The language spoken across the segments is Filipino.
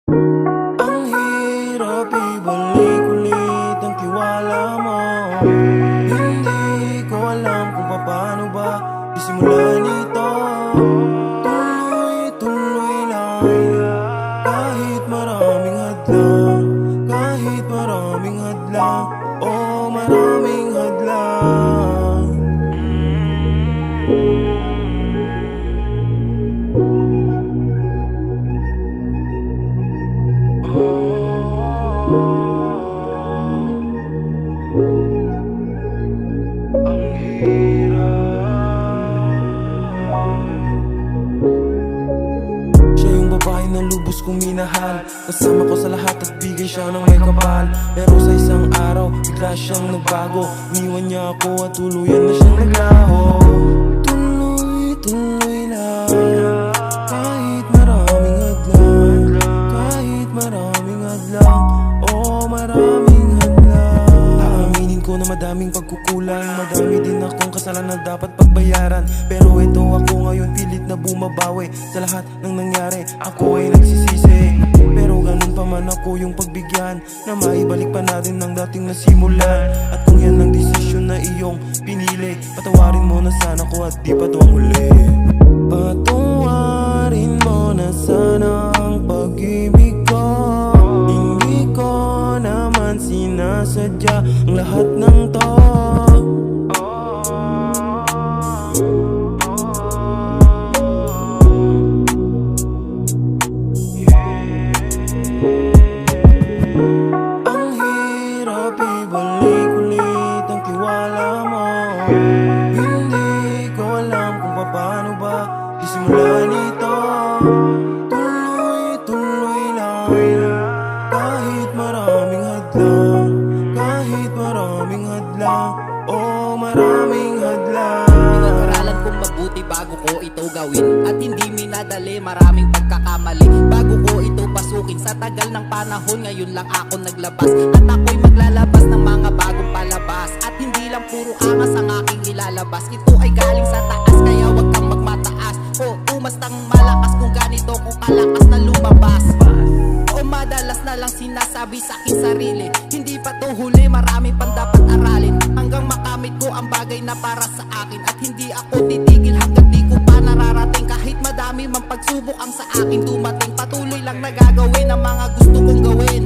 Ang hirap ibalik ulit ang tiwala mo. Hindi ko alam kung paano ba isimulan ito. Tuloy-tuloy lang kahit maraming hadlang. Kahit maraming hadlang, oh maraming hadlang. Ang hirap. Siya yung babae na lubos kong minahal. Kasama ko sa lahat at bigay siya ng may kapal. Pero sa isang araw, bigla siyang nagbago. Iniwan niya ako at tuluyan na siyang naglaho. Tuloy-tuloy lang kahit maraming hadlang. Kahit maraming hadlang, oh maraming hadlang. Aaminin ko na madaming pagkukulang. Madami din akong kasalanan na dapat pagbayaran. Pero ito ako ngayon pilit na bumabawi. Sa lahat ng nangyari, ako ay nagsisisi. Pero ganun pa man ako yung pagbigyan na maibalik pa natin ang dating nasimulan. At kung yan ang desisyon na iyong pinili, patawarin mo na sana ko at di pa to ang huli. Patawarin mo na sana ang pag-ibig ko. Hindi ko naman sinasadya ang lahat ng to. Ang hirap ibalik ulit ang tiwala mo. Hindi ko alam kung paano ba isimulan ito. Tuloy-tuloy lang kahit maraming hadlang. Kahit maraming hadlang, oh maraming hadlang. Pinag-aralan kong mabuti bago ko ito gawin. At hindi minadali, maraming pagkakamali bago ko ito pasukin. Sa tagal ng panahon, ngayon lang ako naglabas. At ako'y maglalabas ng mga bagong palabas. At hindi lang puro angas ang aking ilalabas. Ito ay galing sa taas, kaya wag kang magmataas. O umastang malakas kung ganito ko kalakas na lumabas. O madalas na lang sinasabi sa aking sarili, hindi pa to huli, marami pang dapat aralin. Hanggang makamit ko ang bagay na para sa akin. At hindi ako titigil hanggang di ko pa nararating. Kahit madami mang pagsubok ang sa akin dumating, patuloy lang nagagawin ang mga gusto kong gawin.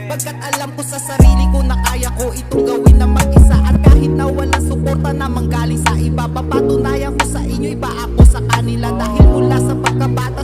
Pagkat alam ko sa sarili ko na kaya ko itong gawin na mag-isa. At kahit na walang suporta na manggaling sa iba, papatunayan ko sa inyo, iba ako sa kanila. Dahil mula sa pagkabata